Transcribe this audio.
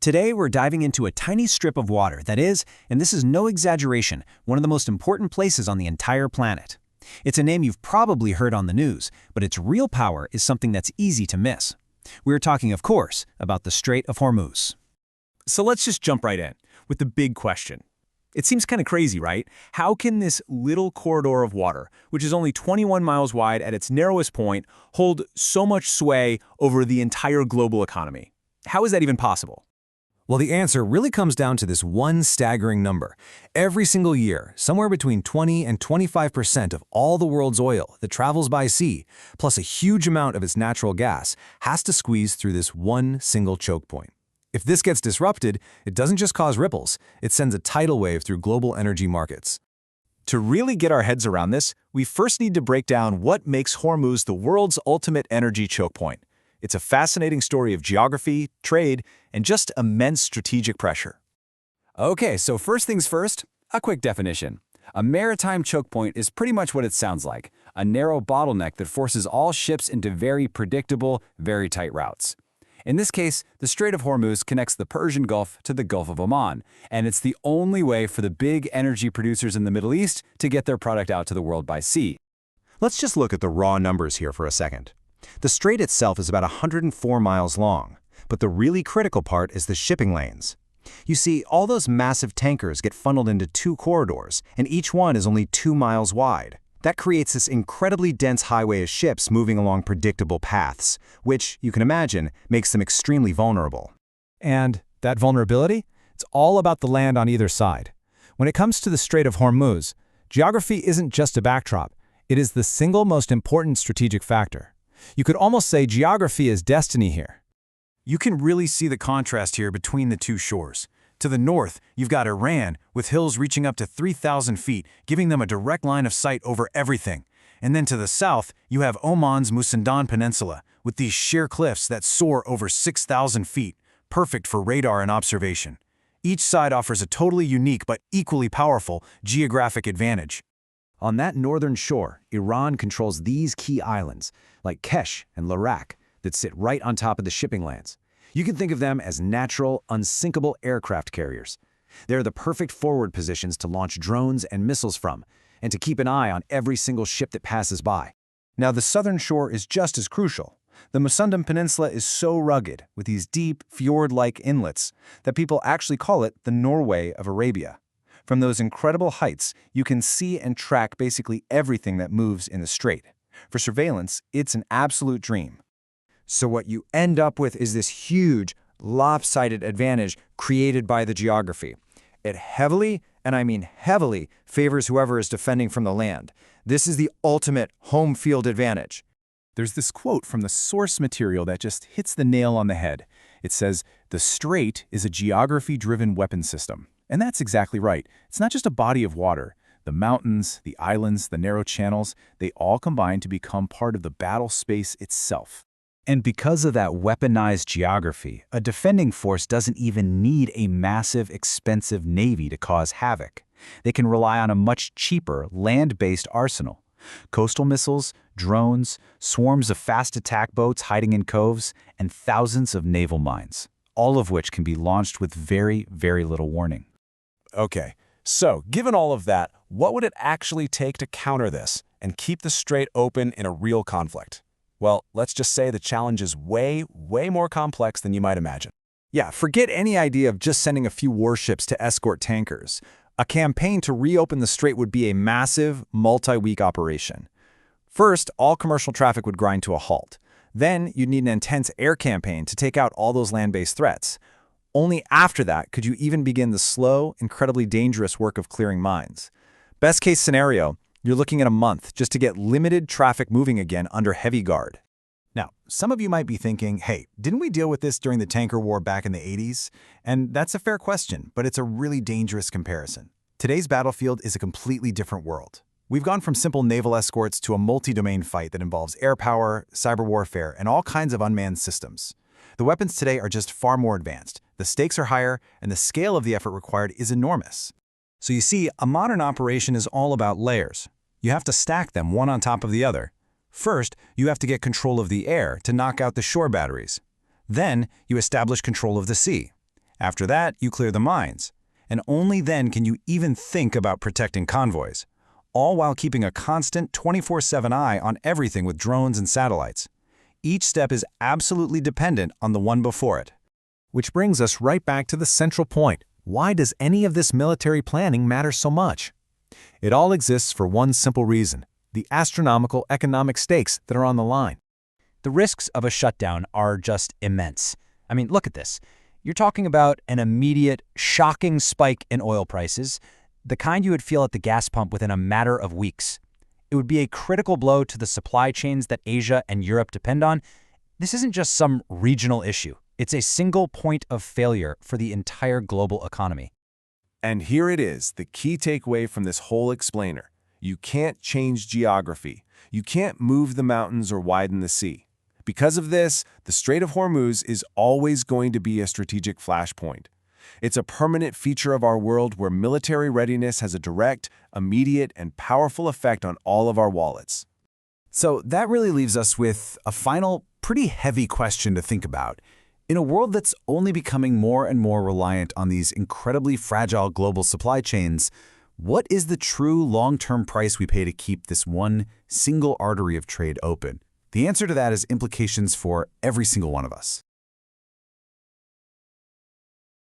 Today, we're diving into a tiny strip of water that is, and this is no exaggeration, one of the most important places on the entire planet. It's a name you've probably heard on the news, but its real power is something that's easy to miss. We're talking, of course, about the Strait of Hormuz. So let's just jump right in with the big question. It seems kind of crazy, right? How can this little corridor of water, which is only 21 miles wide at its narrowest point, hold so much sway over the entire global economy? How is that even possible? Well, the answer really comes down to this one staggering number. Every single year, somewhere between 20 and 25% of all the world's oil that travels by sea, plus a huge amount of its natural gas, has to squeeze through this one single choke point. If this gets disrupted, it doesn't just cause ripples, it sends a tidal wave through global energy markets. To really get our heads around this, we first need to break down what makes Hormuz the world's ultimate energy choke point. It's a fascinating story of geography, trade, and just immense strategic pressure. Okay, so first things first, a quick definition. A maritime choke point is pretty much what it sounds like, a narrow bottleneck that forces all ships into very predictable, very tight routes. In this case, the Strait of Hormuz connects the Persian Gulf to the Gulf of Oman, and it's the only way for the big energy producers in the Middle East to get their product out to the world by sea. Let's just look at the raw numbers here for a second. The strait itself is about 104 miles long, but the really critical part is the shipping lanes. You see, all those massive tankers get funneled into two corridors, and each one is only 2 miles wide. That creates this incredibly dense highway of ships moving along predictable paths, which, you can imagine, makes them extremely vulnerable. And that vulnerability? It's all about the land on either side. When it comes to the Strait of Hormuz, geography isn't just a backdrop. It is the single most important strategic factor. You could almost say geography is destiny here. You can really see the contrast here between the two shores. To the north, you've got Iran, with hills reaching up to 3,000 feet, giving them a direct line of sight over everything. And then to the south, you have Oman's Musandan Peninsula, with these sheer cliffs that soar over 6,000 feet, perfect for radar and observation. Each side offers a totally unique but equally powerful geographic advantage. On that northern shore, Iran controls these key islands, like Kesh and Larak, that sit right on top of the shipping lanes. You can think of them as natural, unsinkable aircraft carriers. They're the perfect forward positions to launch drones and missiles from, and to keep an eye on every single ship that passes by. Now, the southern shore is just as crucial. The Musandan Peninsula is so rugged, with these deep, fjord-like inlets, that people actually call it the Norway of Arabia. From those incredible heights, you can see and track basically everything that moves in the strait. For surveillance, it's an absolute dream. So what you end up with is this huge, lopsided advantage created by the geography. It heavily, and I mean heavily, favors whoever is defending from the land. This is the ultimate home field advantage. There's this quote from the source material that just hits the nail on the head. It says, "The strait is a geography-driven weapon system." And that's exactly right. It's not just a body of water. The mountains, the islands, the narrow channels, they all combine to become part of the battle space itself. And because of that weaponized geography, a defending force doesn't even need a massive, expensive navy to cause havoc. They can rely on a much cheaper, land-based arsenal. Coastal missiles, drones, swarms of fast attack boats hiding in coves, and thousands of naval mines, all of which can be launched with very, very little warning. Okay, so given all of that, what would it actually take to counter this and keep the strait open in a real conflict? Well, let's just say the challenge is way, way more complex than you might imagine. Yeah, forget any idea of just sending a few warships to escort tankers. A campaign to reopen the strait would be a massive, multi-week operation. First, all commercial traffic would grind to a halt. Then, you'd need an intense air campaign to take out all those land-based threats. Only after that could you even begin the slow, incredibly dangerous work of clearing mines. Best case scenario, you're looking at a month just to get limited traffic moving again under heavy guard. Now, some of you might be thinking, hey, didn't we deal with this during the tanker war back in the 80s? And that's a fair question, but it's a really dangerous comparison. Today's battlefield is a completely different world. We've gone from simple naval escorts to a multi-domain fight that involves air power, cyber warfare, and all kinds of unmanned systems. The weapons today are just far more advanced. The stakes are higher, and the scale of the effort required is enormous. So you see, a modern operation is all about layers. You have to stack them one on top of the other. First, you have to get control of the air to knock out the shore batteries. Then, you establish control of the sea. After that, you clear the mines. And only then can you even think about protecting convoys, all while keeping a constant 24/7 eye on everything with drones and satellites. Each step is absolutely dependent on the one before it. Which brings us right back to the central point. Why does any of this military planning matter so much? It all exists for one simple reason: the astronomical economic stakes that are on the line. The risks of a shutdown are just immense. I mean, look at this. You're talking about an immediate, shocking spike in oil prices, the kind you would feel at the gas pump within a matter of weeks. It would be a critical blow to the supply chains that Asia and Europe depend on. This isn't just some regional issue. It's a single point of failure for the entire global economy. And here it is, the key takeaway from this whole explainer. You can't change geography. You can't move the mountains or widen the sea. Because of this, the Strait of Hormuz is always going to be a strategic flashpoint. It's a permanent feature of our world where military readiness has a direct, immediate, and powerful effect on all of our wallets. So that really leaves us with a final, pretty heavy question to think about. In a world that's only becoming more and more reliant on these incredibly fragile global supply chains, what is the true long-term price we pay to keep this one single artery of trade open? The answer to that is implications for every single one of us.